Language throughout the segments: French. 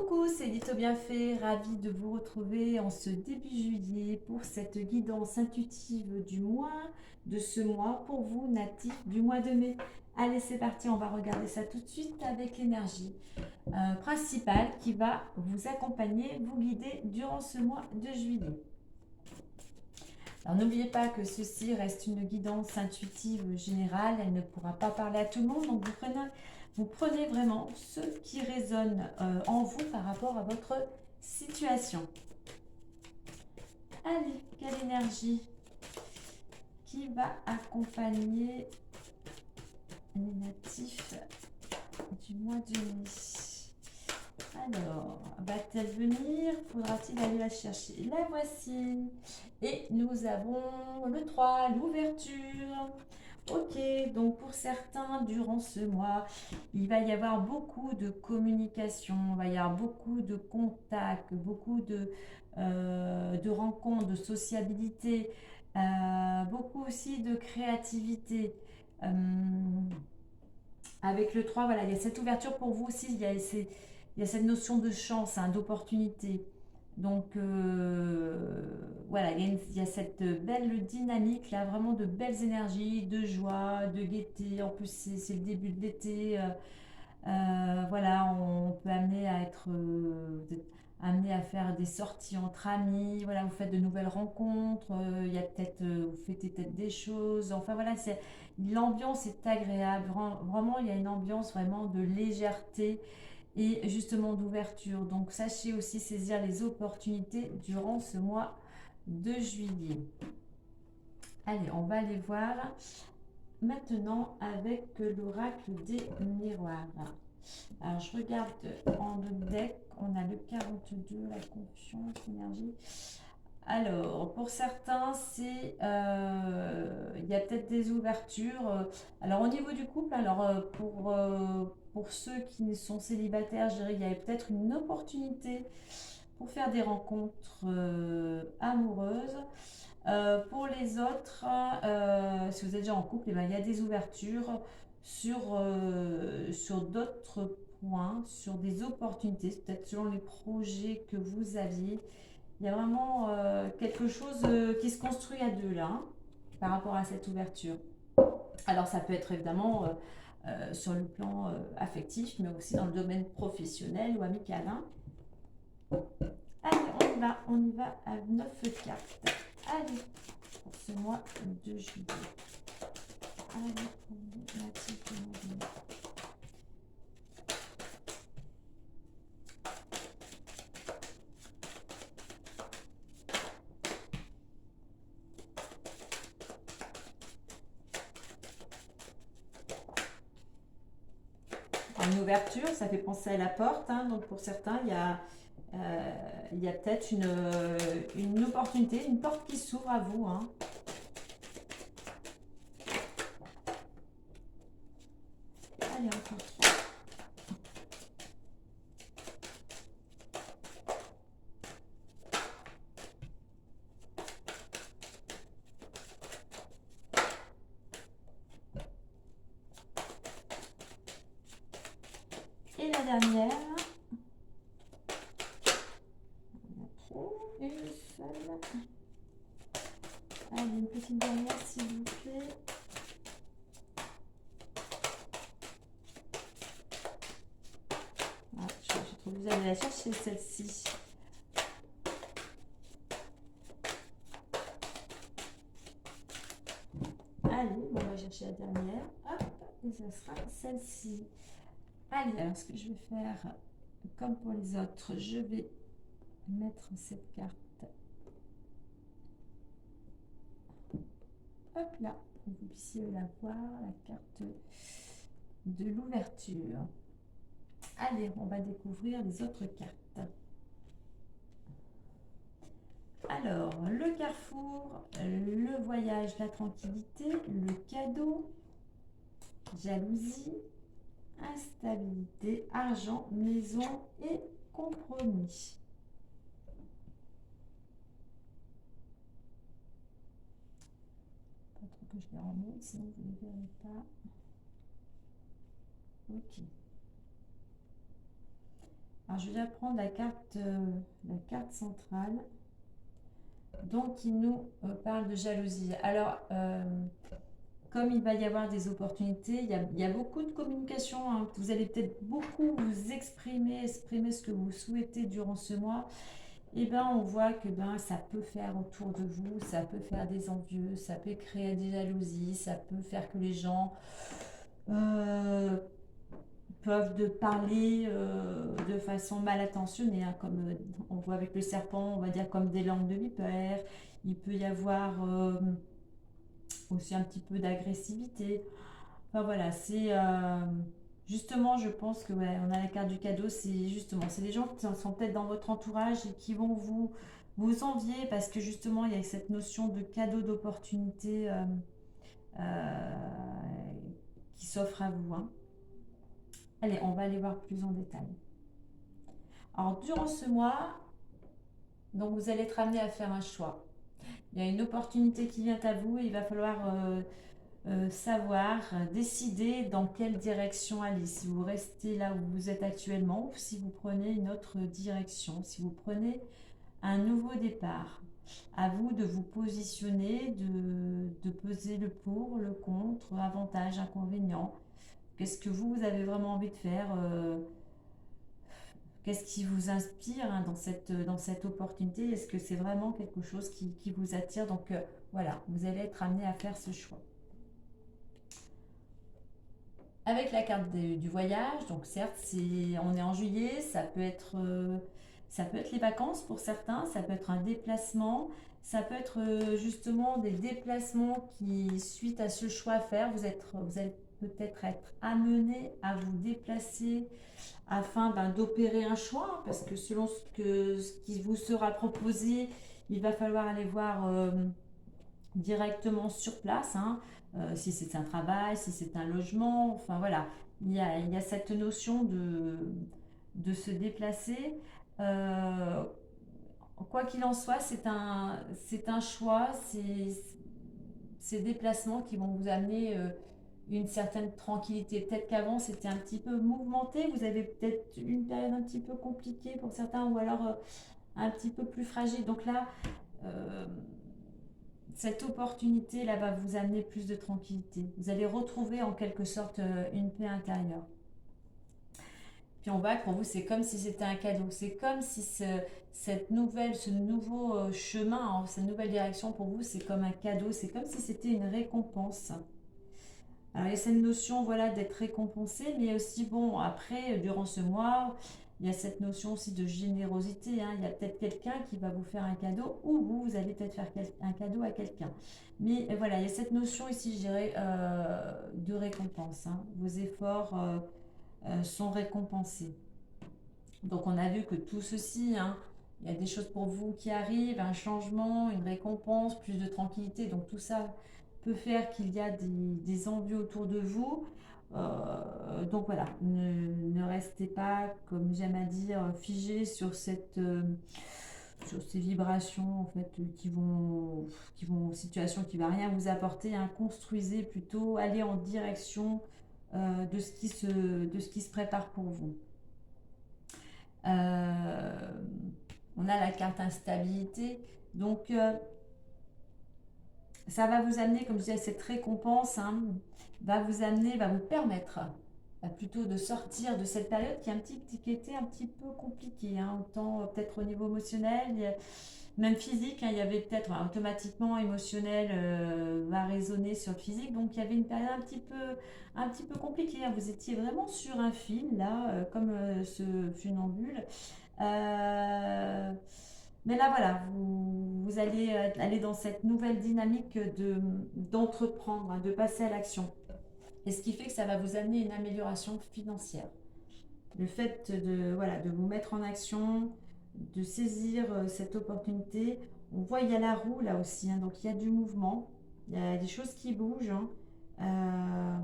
Coucou, c'est Lito Bienfait, ravie de vous retrouver en ce début juillet pour cette guidance intuitive du mois, de ce mois pour vous natifs du mois de mai. Allez, c'est parti, on va regarder ça tout de suite avec l'énergie principale qui va vous accompagner, vous guider durant ce mois de juillet. Alors n'oubliez pas que ceci reste une guidance intuitive générale, elle ne pourra pas parler à tout le monde, donc vous prenez vraiment ce qui résonne en vous par rapport à votre situation. Allez, quelle énergie qui va accompagner les natifs du mois de mai? Alors, va-t-elle venir? Faudra-t-il aller la chercher? La voici. Et nous avons le 3, l'ouverture. Ok, donc pour certains, durant ce mois, il va y avoir beaucoup de communication, il va y avoir beaucoup de contacts, beaucoup de rencontres, de sociabilité, beaucoup aussi de créativité. Euh, avec le 3, voilà, il y a cette ouverture pour vous aussi, il y a cette notion de chance, hein, d'opportunité. Donc voilà, il y a cette belle dynamique là, vraiment de belles énergies, de joie, de gaieté. En plus, c'est le début de l'été. Voilà, on peut amener à être vous êtes amené à faire des sorties entre amis. Voilà, vous faites de nouvelles rencontres. Il y a peut-être, vous fêtez peut-être des choses. Enfin voilà, l'ambiance est agréable. Vraiment, il y a une ambiance vraiment de légèreté et justement d'ouverture. Donc sachez aussi saisir les opportunités durant ce mois de juillet. Allez, on va aller voir maintenant avec l'oracle des miroirs. Alors je regarde en le deck, on a le 42, la confiance, l'énergie. Alors, pour certains, il y a peut-être des ouvertures. Alors, au niveau du couple, alors pour ceux qui sont célibataires, je dirais qu'il y avait peut-être une opportunité pour faire des rencontres amoureuses. Pour les autres, si vous êtes déjà en couple, eh ben, il y a des ouvertures sur d'autres points, sur des opportunités, peut-être selon les projets que vous aviez. Il y a vraiment quelque chose qui se construit à deux là, hein, par rapport à cette ouverture. Alors ça peut être évidemment sur le plan affectif, mais aussi dans le domaine professionnel ou amical, hein. Allez, on y va à 9 cartes. Allez, pour ce mois de juillet. Allez, pour les natifs du mois de mai. Une ouverture, ça fait penser à la porte, hein, donc pour certains, il y a peut-être une opportunité, une porte qui s'ouvre à vous, hein. Allez, encore 3. Et la dernière. On a trop. Une seule. Allez, une petite dernière, s'il vous plaît. Ah, j'ai trop besoin d'aller la chercher, celle-ci. Allez, on va chercher la dernière. Hop, et ça sera celle-ci. Allez, alors ce que je vais faire, comme pour les autres, je vais mettre cette carte. Hop là, pour que vous puissiez la voir, la carte de l'ouverture. Allez, on va découvrir les autres cartes. Alors, le carrefour, le voyage, la tranquillité, le cadeau, jalousie, instabilité, argent, maison et compromis. Pas trop que je les remonte, sinon vous ne verrez pas. Ok. Alors, je vais prendre la carte centrale. Donc, il nous parle de jalousie. Alors, comme il va y avoir des opportunités, il y a beaucoup de communication, hein. Vous allez peut-être beaucoup vous exprimer ce que vous souhaitez durant ce mois. Et ben, on voit que ben, ça peut faire autour de vous, ça peut faire des envieux, ça peut créer des jalousies, ça peut faire que les gens euh, peuvent de parler de façon mal intentionnée, hein, comme on voit avec le serpent, on va dire comme des langues de vipère. Il peut y avoir aussi un petit peu d'agressivité. Enfin voilà, c'est justement, je pense que ouais, on a la carte du cadeau, c'est justement, c'est des gens qui sont peut-être dans votre entourage et qui vont vous envier parce que justement, il y a cette notion de cadeau d'opportunité euh, qui s'offre à vous, hein. Allez, on va aller voir plus en détail. Alors, durant ce mois, donc vous allez être amené à faire un choix. Il y a une opportunité qui vient à vous et il va falloir savoir, décider dans quelle direction aller. Si vous restez là où vous êtes actuellement ou si vous prenez une autre direction, si vous prenez un nouveau départ. À vous de vous positionner, de peser le pour, le contre, avantage, inconvénient. Qu'est-ce que vous avez vraiment envie de faire qu'est-ce qui vous inspire, hein, dans cette opportunité? Est-ce que c'est vraiment quelque chose qui vous attire? Donc voilà, vous allez être amené à faire ce choix. Avec la carte du voyage, donc certes, on est en juillet, ça peut être les vacances pour certains, ça peut être un déplacement, ça peut être justement des déplacements qui, suite à ce choix à faire, vous allez peut-être être amené à vous déplacer afin ben, d'opérer un choix, hein, parce que selon ce qui vous sera proposé, il va falloir aller voir directement sur place, hein, si c'est un travail, si c'est un logement, enfin voilà, il y a cette notion de se déplacer. Euh, Quoi qu'il en soit, c'est un choix, c'est ces déplacements qui vont vous amener une certaine tranquillité. Peut-être qu'avant c'était un petit peu mouvementé, vous avez peut-être une période un petit peu compliquée pour certains ou alors un petit peu plus fragile. Donc là, euh, cette opportunité là va vous amener plus de tranquillité. Vous allez retrouver en quelque sorte une paix intérieure. Puis on voit que pour vous, c'est comme si c'était un cadeau. C'est comme si ce nouveau chemin, hein, cette nouvelle direction pour vous, c'est comme un cadeau. C'est comme si c'était une récompense. Alors, il y a cette notion voilà, d'être récompensé, mais aussi, bon, après, durant ce mois, il y a cette notion aussi de générosité, hein. Il y a peut-être quelqu'un qui va vous faire un cadeau ou vous allez peut-être faire un cadeau à quelqu'un. Mais voilà, il y a cette notion ici, je dirais, de récompense, hein. Vos efforts sont récompensés. Donc, on a vu que tout ceci, hein, il y a des choses pour vous qui arrivent, un changement, une récompense, plus de tranquillité. Donc, tout ça peut faire qu'il y a des envies autour de vous. Donc voilà, ne restez pas, comme j'aime à dire, figé sur sur ces vibrations en fait qui vont situation qui va rien vous apporter, hein. Construisez plutôt, allez en direction de ce qui se prépare pour vous. Euh, on a la carte instabilité, donc ça va vous amener, comme je disais, cette récompense, hein, va vous amener, va vous permettre plutôt de sortir de cette période qui était un petit peu compliquée, hein, autant peut-être au niveau émotionnel, même physique, hein, il y avait peut-être automatiquement émotionnel va résonner sur le physique, donc il y avait une période un petit peu compliquée, hein. Vous étiez vraiment sur un fil là, comme ce funambule. Euh, mais là, voilà, vous allez aller dans cette nouvelle dynamique d'entreprendre, hein, de passer à l'action. Et ce qui fait que ça va vous amener une amélioration financière. Le fait voilà, de vous mettre en action, de saisir cette opportunité. On voit, il y a la roue là aussi, hein, donc il y a du mouvement, il y a des choses qui bougent, hein. Euh,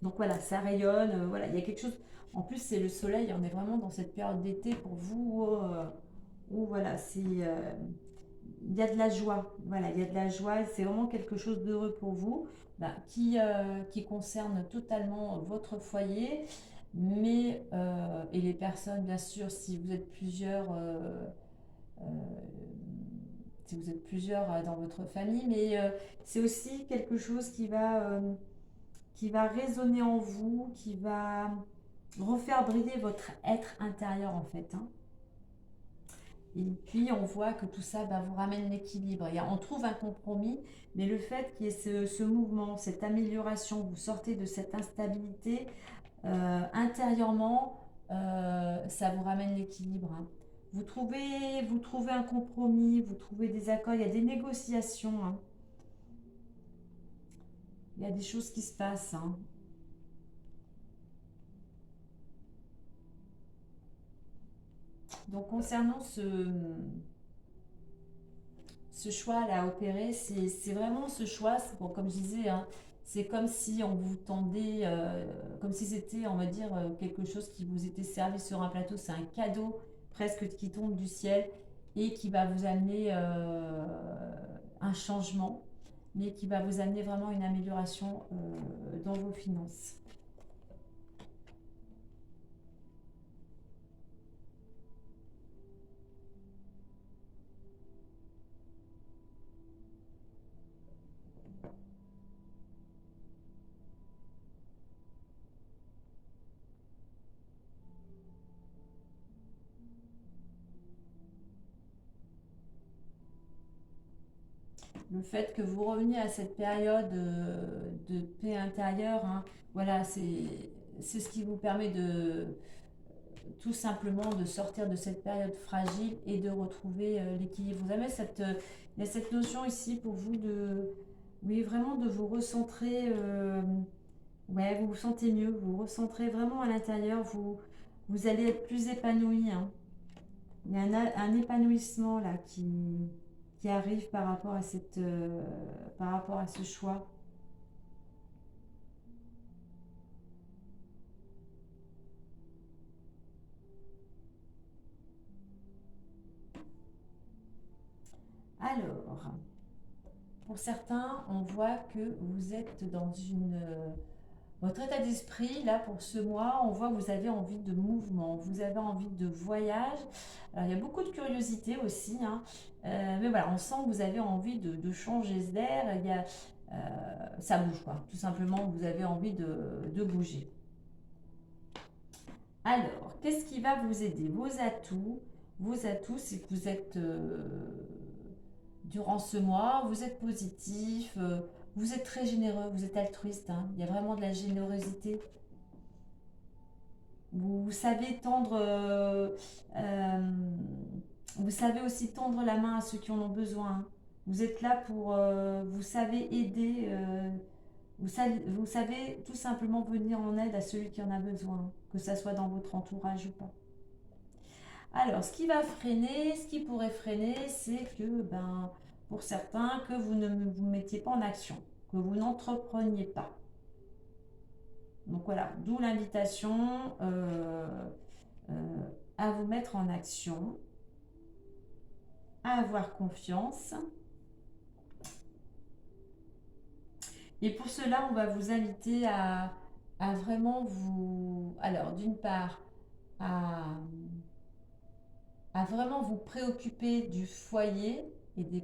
donc voilà, ça rayonne, voilà, il y a quelque chose. En plus, c'est le soleil, on est vraiment dans cette période d'été pour vous où voilà, il y a de la joie. Voilà, il y a de la joie, c'est vraiment quelque chose d'heureux pour vous, bah, qui concerne totalement votre foyer. mais, et les personnes, bien sûr, euh, si vous êtes plusieurs dans votre famille, mais c'est aussi quelque chose qui va résonner en vous, qui va refaire briller votre être intérieur en fait, hein. Et puis on voit que tout ça vous ramène l'équilibre. On trouve un compromis, mais le fait qu'il y ait ce mouvement, cette amélioration, vous sortez de cette instabilité intérieurement, ça vous ramène l'équilibre, hein. Vous trouvez un compromis, vous trouvez des accords, il y a des négociations, hein. Il y a des choses qui se passent, hein. Donc concernant ce choix-là à opérer, c'est vraiment ce choix, bon, comme je disais, hein, c'est comme si on vous tendait, comme si c'était, on va dire, quelque chose qui vous était servi sur un plateau, c'est un cadeau presque qui tombe du ciel et qui va vous amener un changement, mais qui va vous amener vraiment une amélioration dans vos finances. Le fait que vous reveniez à cette période de paix intérieure, hein, voilà, c'est ce qui vous permet de tout simplement de sortir de cette période fragile et de retrouver l'équilibre. Vous avez il y a cette notion ici pour vous de, oui, vraiment de vous recentrer. Ouais, vous vous sentez mieux, vous vous recentrez vraiment à l'intérieur, vous allez être plus épanoui, hein. Il y a un épanouissement là qui arrive par rapport à par rapport à ce choix. Alors, pour certains, on voit que vous êtes dans votre état d'esprit, là, pour ce mois, on voit que vous avez envie de mouvement, vous avez envie de voyage. Alors, il y a beaucoup de curiosité aussi, hein. Mais voilà, on sent que vous avez envie de changer d'air. Ça bouge, quoi. Tout simplement, vous avez envie de bouger. Alors, qu'est-ce qui va vous aider? Vos atouts, c'est que vous êtes, durant ce mois, vous êtes positif, vous êtes très généreux, vous êtes altruiste, hein. Il y a vraiment de la générosité. Vous savez euh, vous savez aussi tendre la main à ceux qui en ont besoin. Vous êtes là pour, vous savez aider, vous savez tout simplement venir en aide à celui qui en a besoin, que ça soit dans votre entourage ou pas. Alors, ce qui pourrait freiner, c'est que, ben, pour certains, que vous ne vous mettiez pas en action, que vous n'entrepreniez pas. Donc voilà, d'où l'invitation à vous mettre en action, à avoir confiance. Et pour cela, on va vous inviter à vraiment vous... Alors, d'une part, à, à vraiment vous préoccuper du foyer,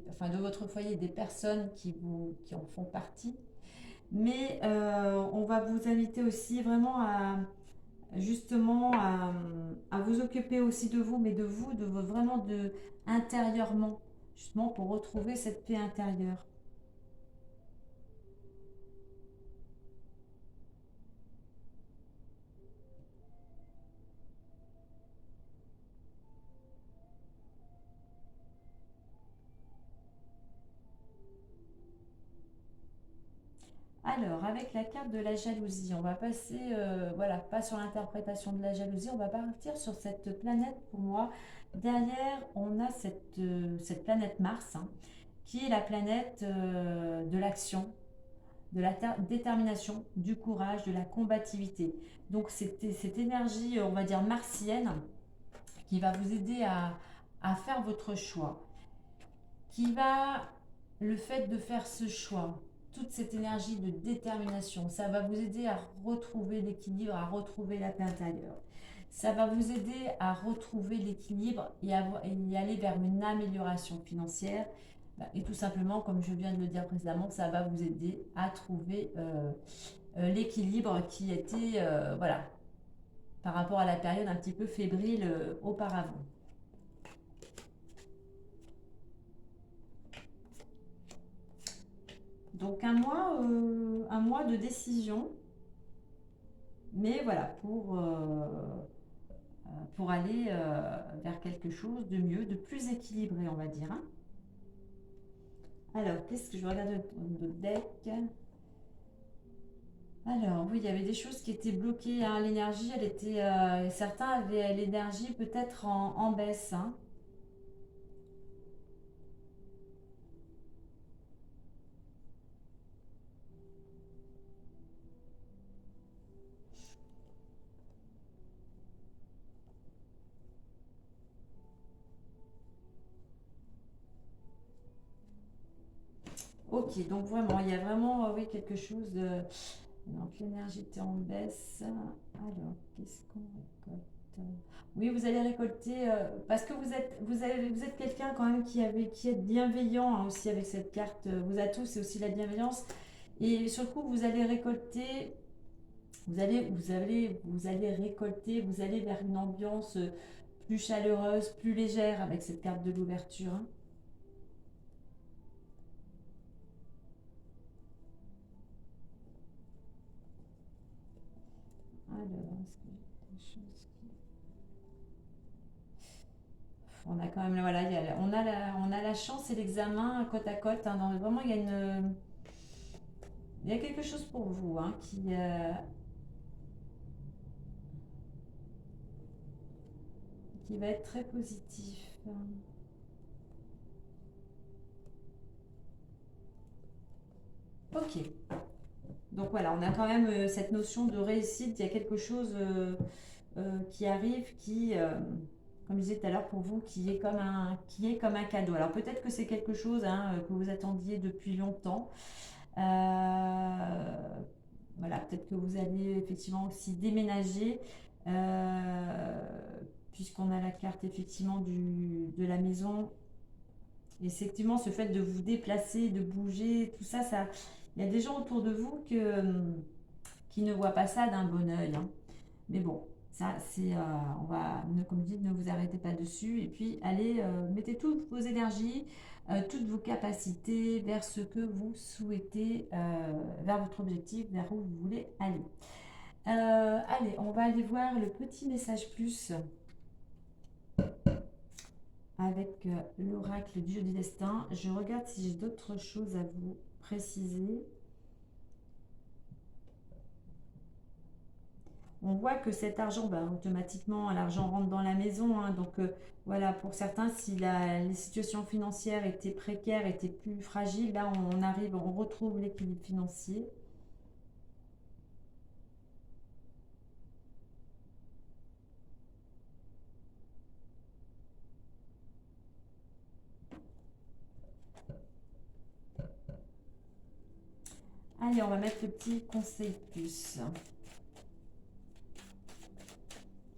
enfin de votre foyer et des personnes qui en font partie. Mais on va vous inviter aussi vraiment justement à vous occuper aussi de vous, mais de vous, vraiment intérieurement, justement pour retrouver cette paix intérieure. Alors, avec la carte de la jalousie, on va passer, voilà, pas sur l'interprétation de la jalousie, on va partir sur cette planète pour moi. Derrière, on a cette planète Mars, hein, qui est la planète de l'action, de la détermination, du courage, de la combativité. Donc, cette énergie, on va dire, martienne, qui va vous aider à faire votre choix, qui va, le fait de faire ce choix, toute cette énergie de détermination. Ça va vous aider à retrouver l'équilibre, à retrouver la paix intérieure. Ça va vous aider à retrouver l'équilibre et y aller vers une amélioration financière. Et tout simplement, comme je viens de le dire précédemment, ça va vous aider à trouver l'équilibre qui était, voilà, par rapport à la période un petit peu fébrile auparavant. Donc un mois de décision, mais voilà, pour aller vers quelque chose de mieux, de plus équilibré, on va dire. Hein. Alors, qu'est-ce que je regarde de deck? Alors, oui, il y avait des choses qui étaient bloquées. Hein. L'énergie, elle était. Certains avaient l'énergie peut-être en baisse. Hein. Ok, donc vraiment, il y a vraiment oui, quelque chose de. Donc l'énergie était en baisse. Alors, qu'est-ce qu'on récolte? Oui, vous allez récolter parce que vous êtes quelqu'un quand même qui est bienveillant hein, aussi avec cette carte. Vous à tous, c'est aussi la bienveillance. Et sur le coup, vous allez récolter. Vous allez récolter. Vous allez vers une ambiance plus chaleureuse, plus légère avec cette carte de l'ouverture. Hein. Alors, est-ce que j'ai des choses qui... On a quand même, voilà, on a la chance et l'examen côte à côte. Hein, vraiment, il y a quelque chose pour vous hein, qui va être très positif. Ok. Donc voilà, on a quand même cette notion de réussite. Il y a quelque chose qui arrive comme je disais tout à l'heure pour vous, qui est comme un cadeau. Alors peut-être que c'est quelque chose hein, que vous attendiez depuis longtemps. Voilà, peut-être que vous allez effectivement aussi déménager, euh, puisqu'on a la carte effectivement de la maison. Et effectivement, ce fait de vous déplacer, de bouger, tout ça, il y a des gens autour de vous qui ne voient pas ça d'un bon œil. Hein. Mais bon, ça, on va, comme je dis, ne vous arrêtez pas dessus. Et puis, allez, mettez toutes vos énergies, toutes vos capacités vers ce que vous souhaitez, vers votre objectif, vers où vous voulez aller. Allez, on va aller voir le petit message plus avec l'oracle du jeu du destin. Je regarde si j'ai d'autres choses à vous préciser. On voit que cet argent, bah, automatiquement, l'argent rentre dans la maison. Hein, donc voilà, pour certains, si les situations financières étaient précaires, étaient plus fragiles, là on retrouve l'équilibre financier. Allez, on va mettre le petit conseil plus.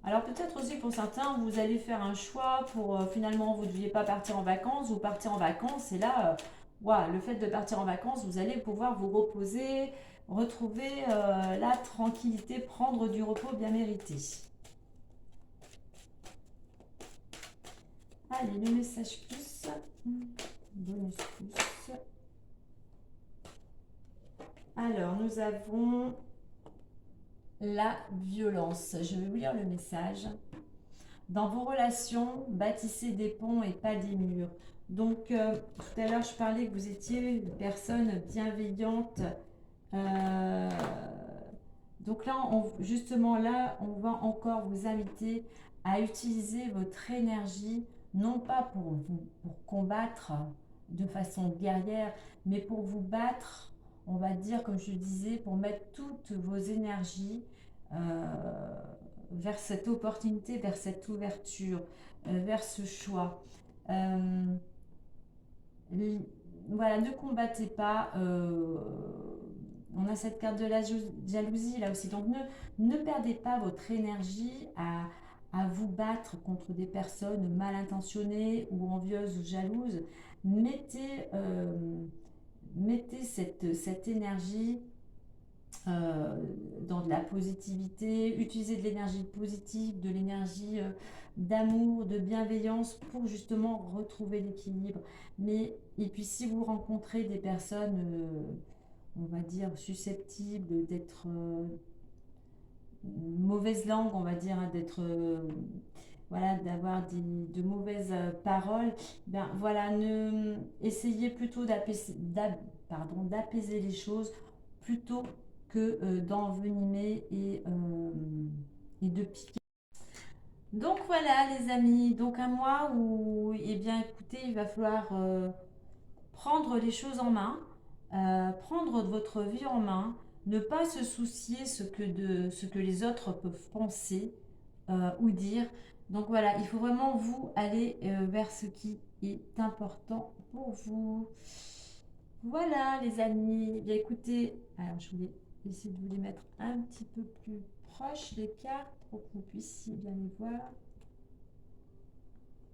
Alors peut-être aussi pour certains, vous allez faire un choix pour finalement vous ne deviez pas partir en vacances, vous partez en vacances et là, le fait de partir en vacances, vous allez pouvoir vous reposer, retrouver la tranquillité, prendre du repos bien mérité. Allez, le message plus, bonus plus. Alors, nous avons la violence. Je vais vous lire le message. Dans vos relations, bâtissez des ponts et pas des murs. Donc, tout à l'heure, je parlais que vous étiez une personne bienveillante. Donc là, justement, là, on va encore vous inviter à utiliser votre énergie, non pas pour combattre de façon guerrière, mais pour vous battre, on va dire, comme je le disais, pour mettre toutes vos énergies vers cette opportunité, vers cette ouverture, vers ce choix. voilà, ne combattez pas. On a cette carte de la jalousie là aussi. Donc ne perdez pas votre énergie à vous battre contre des personnes mal intentionnées ou envieuses ou jalouses. Mettez, mettez cette énergie dans de la positivité, utilisez de l'énergie positive, de l'énergie d'amour, de bienveillance pour justement retrouver l'équilibre. Mais, et puis si vous rencontrez des personnes, on va dire, susceptibles d'être mauvaise langue, on va dire, hein, d'être voilà, d'avoir de mauvaises paroles, ben voilà, essayez plutôt d'apaiser les choses plutôt que d'envenimer et de piquer. Donc voilà les amis, donc un mois où, eh bien écoutez, il va falloir prendre les choses en main, prendre votre vie en main, ne pas se soucier ce que les autres peuvent penser ou dire. Donc voilà, il faut vraiment vous aller vers ce qui est important pour vous. Voilà les amis, bien écoutez, alors je voulais essayer de vous les mettre un petit peu plus proches les cartes pour que vous puissiez bien les voir.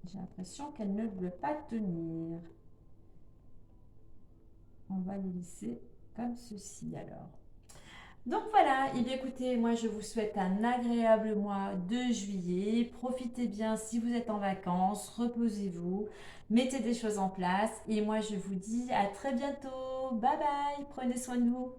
J'ai l'impression qu'elles ne veulent pas tenir. On va les laisser comme ceci alors. Donc voilà, et bien écoutez, moi je vous souhaite un agréable mois de juillet. Profitez bien si vous êtes en vacances, reposez-vous, mettez des choses en place. Et moi je vous dis à très bientôt. Bye bye, prenez soin de vous.